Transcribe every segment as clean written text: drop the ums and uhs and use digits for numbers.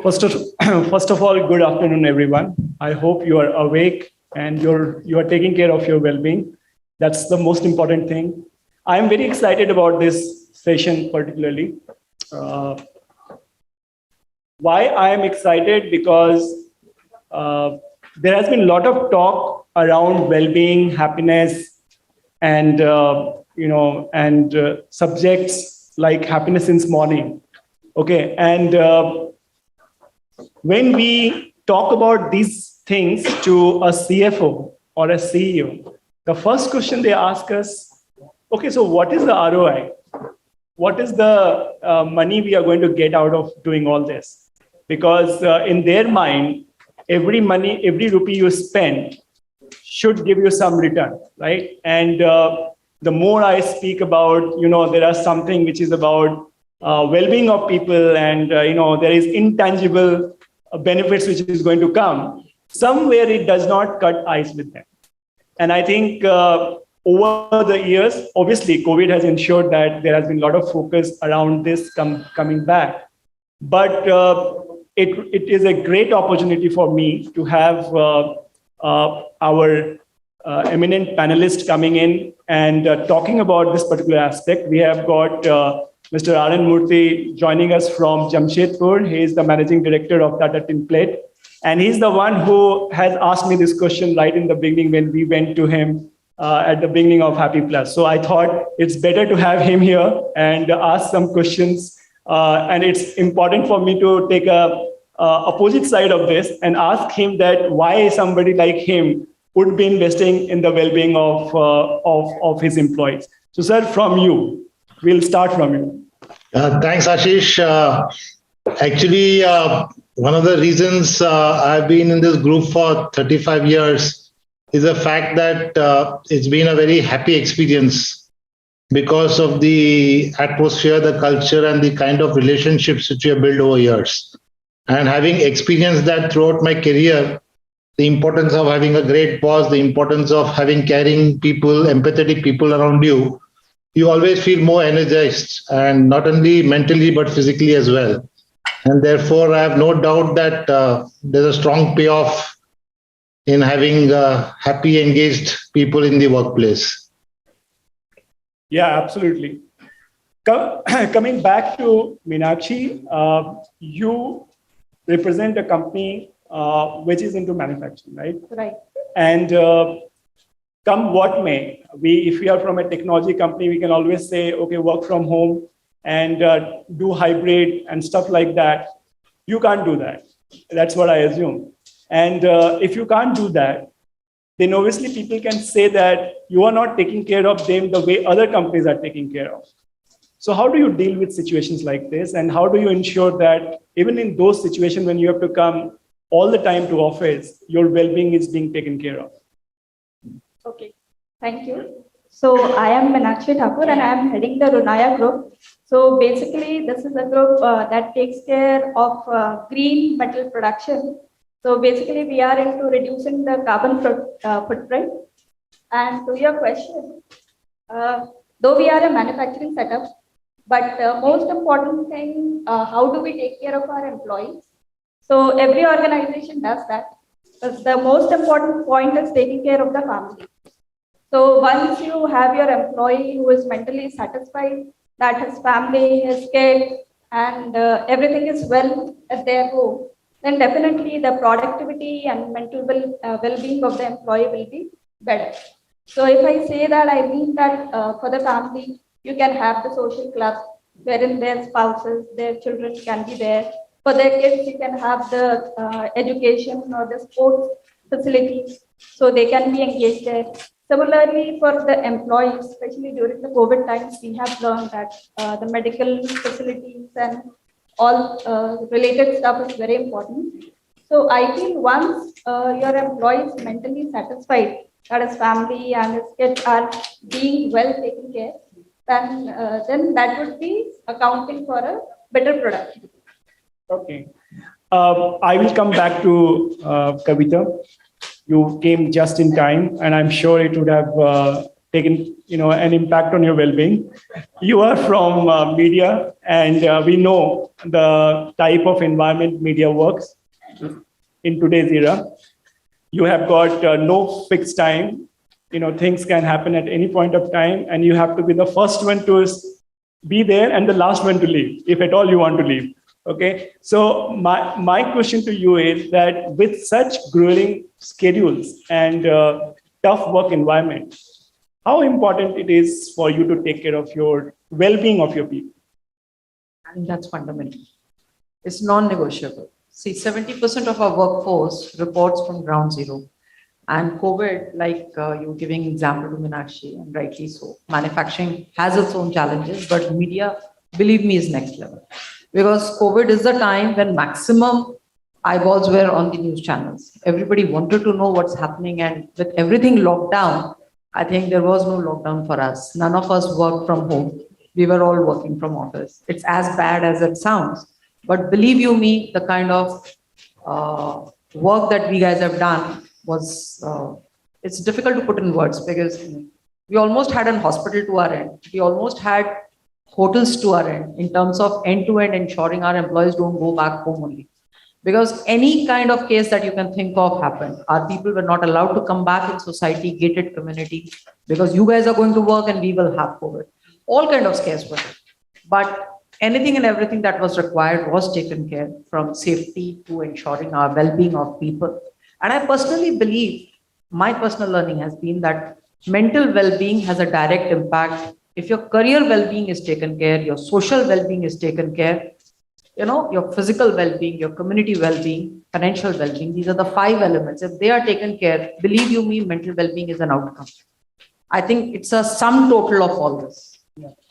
First of, first of all, good afternoon, everyone. I hope you are awake and you are taking care of your well-being. That's the most important thing. I'm very excited about this session particularly. Why I am excited? Because there has been a lot of talk around well-being, happiness, and subjects like happiness since morning. Okay, and when we talk about these things to a CFO or a CEO, the first question they ask us, okay, so what is the ROI? What is the money we are going to get out of doing all this? Because in their mind, every rupee you spend should give you some return, right? And the more I speak about, there are something which is about well-being of people, and there is intangible benefits which is going to come. Somewhere it does not cut ice with them. And I think over the years, obviously, COVID has ensured that there has been a lot of focus around this coming back. But it is a great opportunity for me to have our eminent panelists coming in and talking about this particular aspect. We have got Mr. Murthy joining us from Jamshedpur. He is the managing director of Tata Tinplate. And he's the one who has asked me this question right in the beginning when we went to him at the beginning of HappyPlus. So I thought it's better to have him here and ask some questions. And it's important for me to take a opposite side of this and ask him that why somebody like him would be investing in the well-being of his employees. So, sir, from you, we'll start from you. Thanks, Ashish. Actually, one of the reasons I've been in this group for 35 years is the fact that it's been a very happy experience because of the atmosphere, the culture, and the kind of relationships which we have built over years. And having experienced that throughout my career, the importance of having a great boss, the importance of having caring people, empathetic people around you, you always feel more energized, and not only mentally, but physically as well. And therefore, I have no doubt that there's a strong payoff in having happy, engaged people in the workplace. Yeah, absolutely. Coming back to Meenakshi, you represent a company which is into manufacturing, right? Right. And come what may, if we are from a technology company, we can always say, okay, work from home and do hybrid and stuff like that. You can't do that. That's what I assume. And if you can't do that, then obviously people can say that you are not taking care of them the way other companies are taking care of. So how do you deal with situations like this? And how do you ensure that even in those situations when you have to come all the time to office, your well-being is being taken care of? Okay, thank you. So I am Meenakshi Thakur and I am heading the Runaya group. So basically, this is a group that takes care of green metal production. So basically, we are into reducing the carbon footprint. And to your question, though we are a manufacturing setup, but the most important thing, how do we take care of our employees? So every organization does that. But the most important point is taking care of the family. So once you have your employee who is mentally satisfied, that his family, his kids, and everything is well at their home, then definitely the productivity and mental well-being of the employee will be better. So if I say that, I mean that for the family, you can have the social club wherein their spouses, their children can be there. For their kids, you can have the education or the sports facilities, so they can be engaged there. Similarly, for the employees, especially during the COVID times, we have learned that the medical facilities and all related stuff is very important. So I feel once your employee is mentally satisfied, that his family and his kids are being well taken care, then that would be accounting for a better productivity. Okay. I will come back to Kavita. You came just in time, and I'm sure it would have taken, an impact on your well-being. You are from media, and we know the type of environment media works in today's era. You have got no fixed time. Things can happen at any point of time, and you have to be the first one to be there and the last one to leave, if at all you want to leave. Okay. So my question to you is that with such grueling schedules and tough work environment, how important it is for you to take care of your well-being of your people? I think that's fundamental. It's non-negotiable. See, 70% of our workforce reports from ground zero. And COVID, like you're giving example to Meenakshi, and rightly so, manufacturing has its own challenges, but media, believe me, is next level. Because COVID is the time when maximum eyeballs were on the news channels. Everybody wanted to know what's happening, and with everything locked down, I think there was no lockdown for us. None of us worked from home. We were all working from office. It's as bad as it sounds. But believe you me, the kind of work that we guys have done was, it's difficult to put in words, because we almost had a hospital to our end. We almost had hotels to our end in terms of end-to-end ensuring our employees don't go back home only. Because any kind of case that you can think of happened. Our people were not allowed to come back in society, gated community, because you guys are going to work and we will have COVID. All kind of scares were there. But anything and everything that was required was taken care, from safety to ensuring our well-being of people. And I personally believe, my personal learning has been that mental well-being has a direct impact. If your career well-being is taken care, your social well-being is taken care, your physical well-being, your community well-being, financial well-being, these are the 5 elements. If they are taken care, believe you me, mental well-being is an outcome. I think it's a sum total of all this.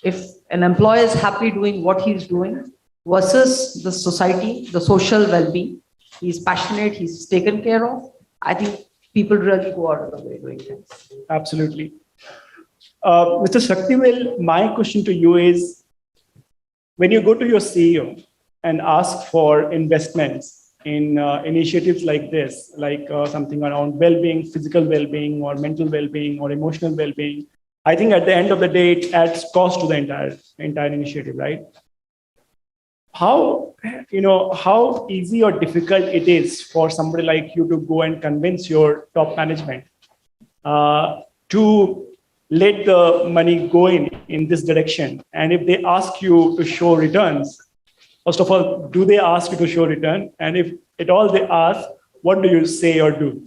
If an employee is happy doing what he's doing versus the society, the social well-being, he's passionate, he's taken care of, I think people really go out of the way doing things. Absolutely. Mr. Sakthivel, my question to you is, when you go to your CEO and ask for investments in initiatives like this, like something around well-being, physical well-being, or mental well-being, or emotional well-being, I think at the end of the day, it adds cost to the entire initiative, right? How easy or difficult it is for somebody like you to go and convince your top management to let the money go in this direction? And if they ask you to show returns, first of all, do they ask you to show return? And if at all they ask, what do you say or do?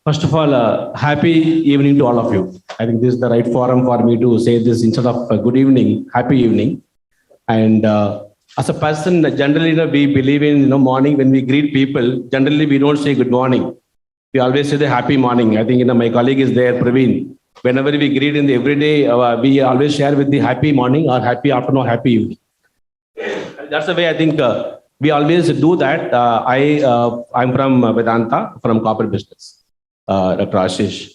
First of all, happy evening to all of you. I think this is the right forum for me to say this instead of good evening, happy evening. And as a person, generally, we believe in, morning when we greet people, generally we don't say good morning. We always say the happy morning. I think, my colleague is there, Praveen. Whenever we greet in the everyday, we always share with the happy morning or happy afternoon, happy evening. That's the way I think we always do that. I'm from Vedanta, from corporate business. Dr. Ashish.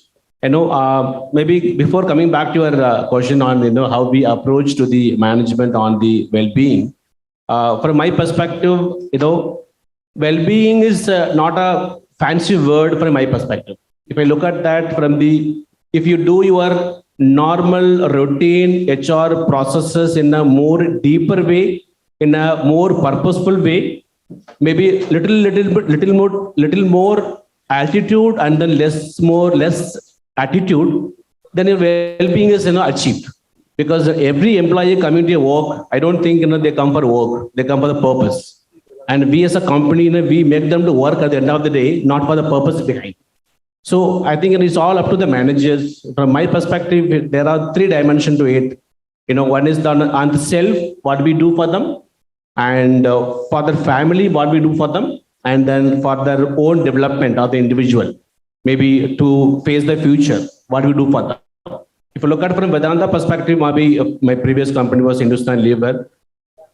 Maybe before coming back to your question on how we approach to the management on the well-being, from my perspective, well-being is not a fancy word from my perspective. If I look at that if you do your normal routine HR processes in a more deeper way, in a more purposeful way, maybe little more altitude and then less attitude, then your well-being is achieved. Because every employee coming to work, I don't think they come for work, they come for the purpose. And we as a company, we make them to work at the end of the day, not for the purpose behind. So I think it's all up to the managers. From my perspective, there are 3 dimensions to it. One is on the self, what we do for them, and for their family, what we do for them, and then for their own development of the individual, maybe to face the future, what we do for them. If you look at it from Vedanta perspective, maybe my previous company was Hindustan Lever.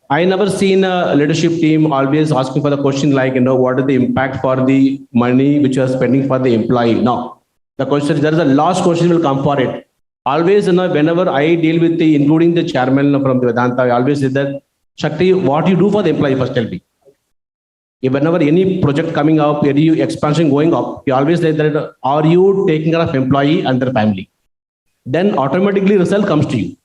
I never seen a leadership team always asking for the question like, what is the impact for the money which you are spending for the employee? No, the question, there is a last question will come for it. Always, whenever I deal with including the chairman from the Vedanta, I always say that, Shakti, what you do for the employee first, tell me. whenever any project coming up, any expansion going up, we always say that, are you taking care of employee and their family? Then automatically result comes to you.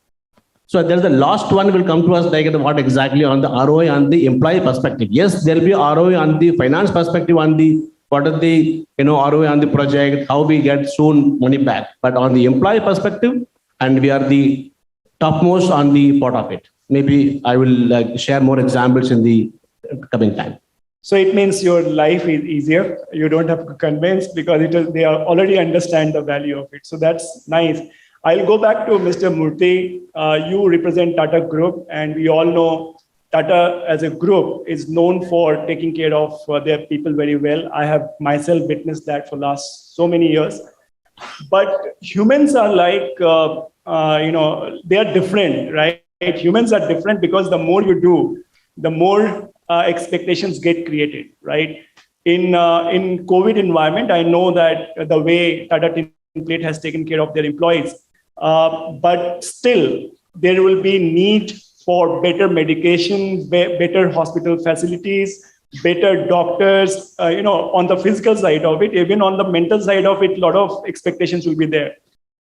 So there's the last one will come to us like what exactly on the ROI on the employee perspective. Yes, there'll be ROI on the finance perspective on the what are the ROI on the project, how we get soon money back. But on the employee perspective, and we are the topmost on the part of it. Maybe I will share more examples in the coming time. So it means your life is easier. You don't have to convince because they are already understand the value of it. So that's nice. I'll go back to Mr. Murthy. You represent Tata Group, and we all know Tata as a group is known for taking care of their people very well. I have myself witnessed that for last so many years. But humans are like, they are different, right? Humans are different because the more you do, the more expectations get created, right? In COVID environment, I know that the way Tata Tinplate has taken care of their employees, but still there will be need for better medication, better hospital facilities, better doctors, on the physical side of it, even on the mental side of it, a lot of expectations will be there.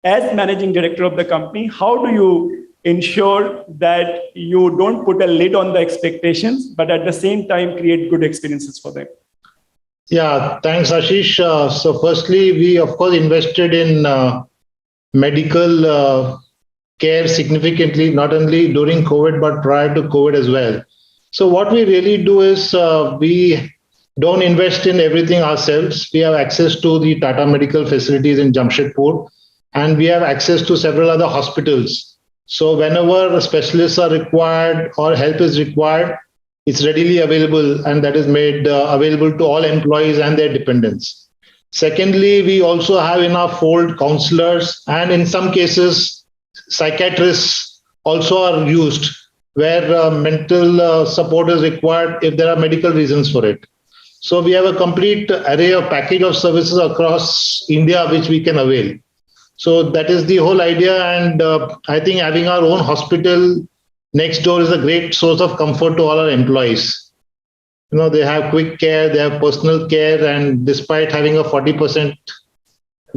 As managing director of the company, how do you ensure that you don't put a lid on the expectations, but at the same time create good experiences for them? Yeah, thanks, Ashish. So firstly, we of course invested in medical care significantly, not only during COVID, but prior to COVID as well. So what we really do is we don't invest in everything ourselves. We have access to the Tata medical facilities in Jamshedpur, and we have access to several other hospitals. So whenever specialists are required or help is required, it's readily available, and that is made available to all employees and their dependents. Secondly, we also have in our fold counselors, and in some cases, psychiatrists also are used where mental support is required if there are medical reasons for it. So we have a complete array of package of services across India which we can avail. So that is the whole idea, and I think having our own hospital next door is a great source of comfort to all our employees. They have quick care, they have personal care, and despite having a 40%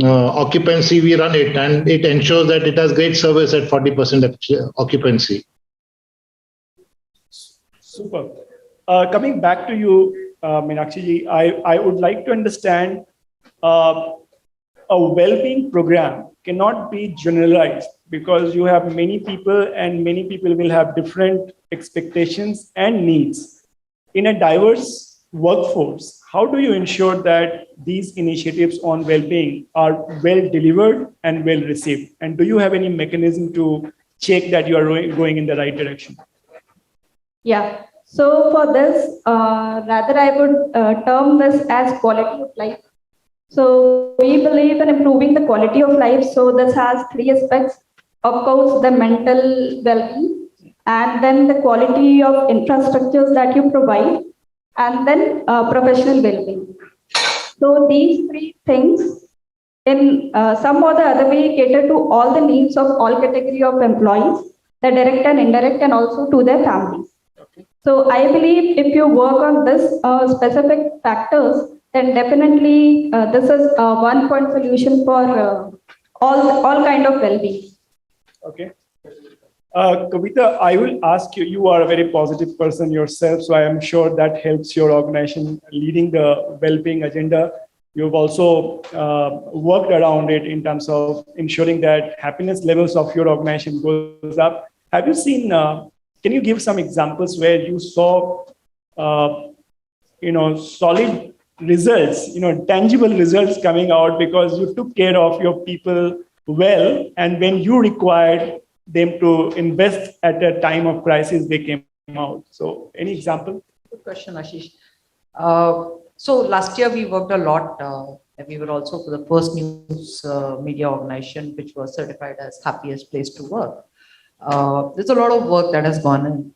occupancy, we run it, and it ensures that it has great service at 40% occupancy. Super. Coming back to you, Meenakshi ji, I would like to understand a well-being program cannot be generalized because you have many people and many people will have different expectations and needs. In a diverse workforce, how do you ensure that these initiatives on well-being are well delivered and well received? And do you have any mechanism to check that you are going in the right direction? Yeah. So for this, rather I would term this as quality of life. So we believe in improving the quality of life. So this has three aspects. Of course, the mental well-being, and then the quality of infrastructures that you provide, and then professional well-being. So these three things, in some or the other way, cater to all the needs of all category of employees, the direct and indirect, and also to their families. So I believe if you work on this specific factors, then definitely this is a one-point solution for all kind of well-being. Okay. Kavita, I will ask you, you are a very positive person yourself, so I am sure that helps your organization leading the well-being agenda. You've also worked around it in terms of ensuring that happiness levels of your organization goes up. Have you seen, can you give some examples where you saw, solid results, tangible results coming out because you took care of your people well, and when you required them to invest at a time of crisis, they came out. So any example? Good question, Ashish. So last year we worked a lot. And we were also for the first news media organization, which was certified as happiest place to work. There's a lot of work that has gone in.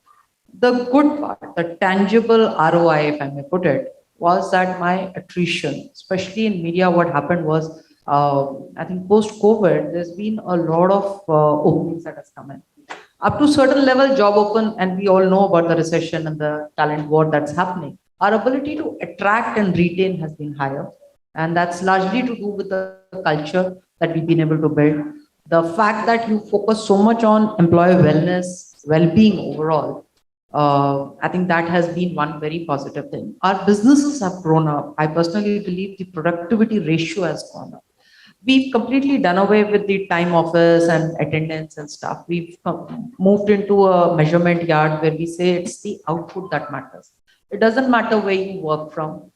The good part, the tangible ROI, if I may put it, was that my attrition, especially in media, what happened was, I think post-COVID, there's been a lot of openings that has come in. Up to certain level, job open, and we all know about the recession and the talent war that's happening. Our ability to attract and retain has been higher. And that's largely to do with the culture that we've been able to build. The fact that you focus so much on employee wellness, well-being overall, I think that has been one very positive thing. Our businesses have grown up. I personally believe the productivity ratio has gone up. We've completely done away with the time office and attendance and stuff. We've moved into a measurement yard where we say it's the output that matters. It doesn't matter where you work from,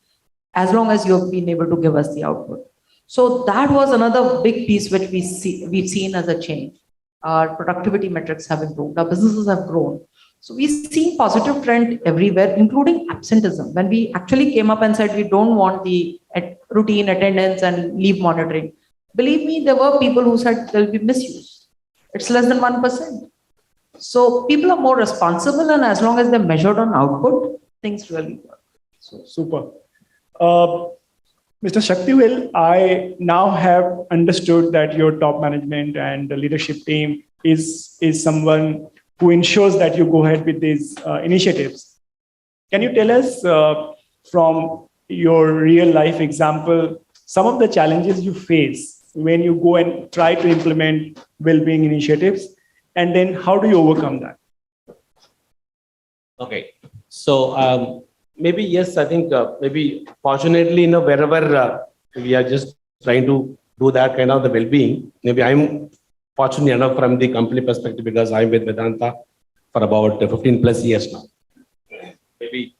as long as you've been able to give us the output. So that was another big piece which we've seen as a change. Our productivity metrics have improved. Our businesses have grown. So we've seen positive trend everywhere, including absenteeism. When we actually came up and said we don't want the routine attendance and leave monitoring, believe me, there were people who said there'll be misuse. It's less than 1%. So people are more responsible, and as long as they're measured on output, things really work. So super. Mr. Sakthivel, I now have understood that your top management and the leadership team is someone who ensures that you go ahead with these initiatives. Can you tell us from your real life example, some of the challenges you face when you go and try to implement well-being initiatives, and then how do you overcome that? Okay. So maybe, yes, I think maybe fortunately, wherever we are just trying to do that kind of the well-being, maybe I'm fortunate enough from the company perspective because I'm with Vedanta for about 15 plus years now. Maybe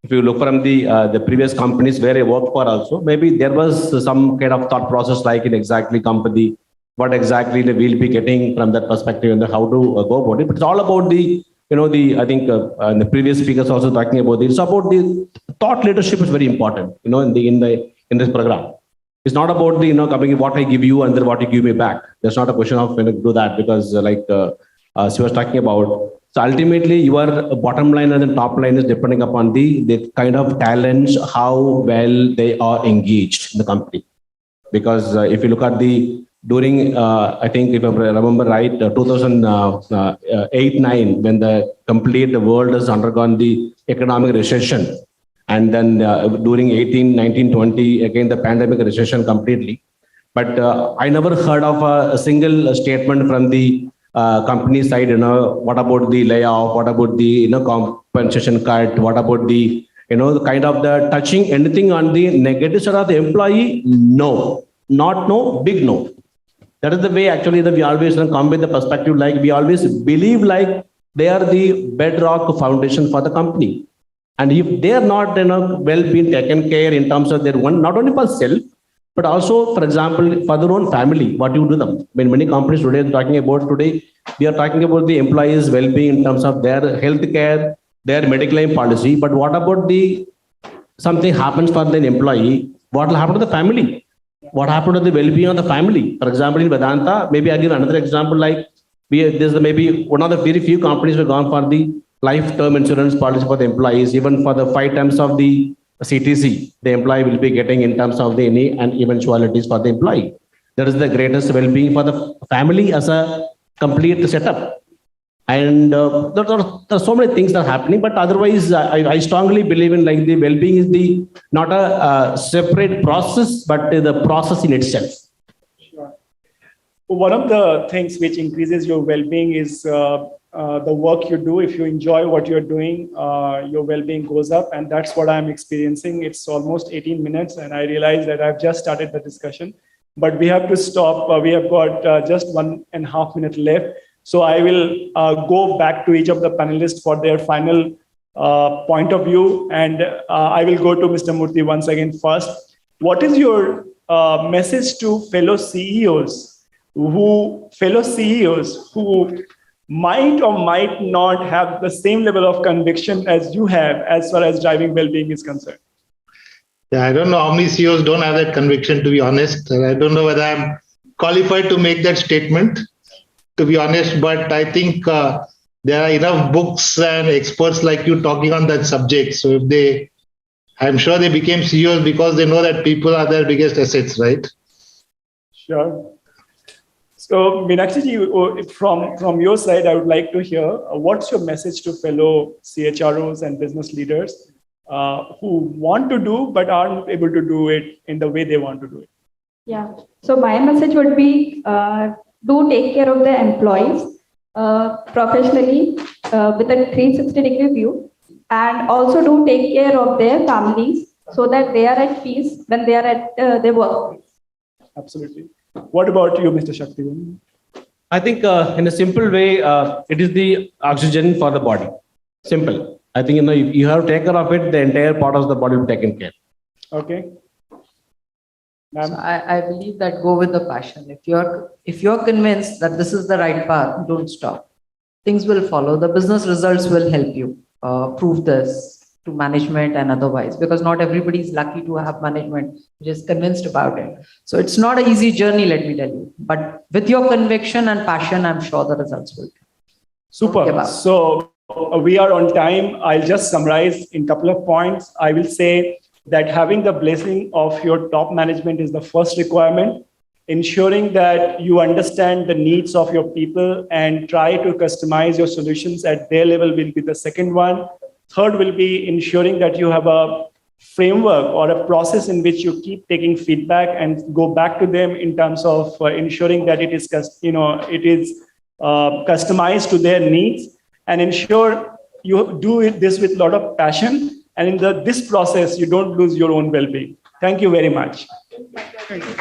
if you look from the previous companies where I worked for also, maybe there was some kind of thought process like in exactly company, what exactly we'll be getting from that perspective and how to go about it. But it's all about I think the previous speakers also talking about this. It's about the thought leadership is very important, in this program. It's not about the, coming what I give you and then what you give me back. There's not a question of do that because she was talking about. So ultimately, your bottom line and the top line is depending upon the kind of talents, how well they are engaged in the company. Because if you look at during, I think if I remember right, 2008-9, when the complete world has undergone the economic recession, and then during 18, 19, 20, again the pandemic recession completely. But I never heard of a single statement from the company side. What about the layoff? What about the compensation cut? What about the the kind of the touching anything on the negative side of the employee? No, not no, big no. That is the way actually that we always come with the perspective, like we always believe like they are the bedrock foundation for the company. And if they are not well being taken care in terms of their one, not only for self, but also, for example, for their own family, what you do them. When many companies today are talking about we are talking about the employees' well-being in terms of their health care, their medical claim policy. But what about something happens for the employee? What will happen to the family? What happened to the well-being of the family? For example, in Vedanta, maybe I give another example like there's maybe one of the very few companies who have gone for the life term insurance policy for the employees, even for the 5 times of the CTC, the employee will be getting in terms of any and eventualities for the employee. That is the greatest well-being for the family as a complete setup. And there are so many things that are happening, but otherwise, I strongly believe in like the well-being is not a separate process, but the process in itself. Sure. One of the things which increases your well-being is the work you do. If you enjoy what you're doing, your well-being goes up, and that's what I'm experiencing. It's almost 18 minutes, and I realize that I've just started the discussion, but we have to stop. We have got just 1.5 minutes left. So I will go back to each of the panelists for their final point of view. And I will go to Mr. Murthy once again first. What is your message to fellow CEOs who might or might not have the same level of conviction as you have as far as driving well-being is concerned? Yeah, I don't know how many CEOs don't have that conviction, to be honest. And I don't know whether I'm qualified to make that statement, to be honest, but I think there are enough books and experts like you talking on that subject. So I'm sure they became CEOs because they know that people are their biggest assets, right? Sure. So Meenakshi, from your side, I would like to hear what's your message to fellow CHROs and business leaders who want to do but aren't able to do it in the way they want to do it? Yeah. So my message would be do take care of the employees professionally with a 360-degree view, and also do take care of their families so that they are at peace when they are at their workplace. Absolutely. What about you, Mr. Sakthivel? I think in a simple way, it is the oxygen for the body. Simple. I think if you have to take care of it, the entire part of the body will be taken care. Okay. So I believe that go with the passion. If you're convinced that this is the right path, don't stop. Things will follow. The business results will help you prove this to management and otherwise, because not everybody is lucky to have management just convinced about it. So it's not an easy journey, let me tell you. But with your conviction and passion, I'm sure the results will come. Super. So we are on time. I'll just summarize in a couple of points. I will say that having the blessing of your top management is the first requirement. Ensuring that you understand the needs of your people and try to customize your solutions at their level will be the second one. Third will be ensuring that you have a framework or a process in which you keep taking feedback and go back to them in terms of ensuring that it is customized to their needs, and ensure you do this with a lot of passion. And in this process, you don't lose your own well-being. Thank you very much. Thank you.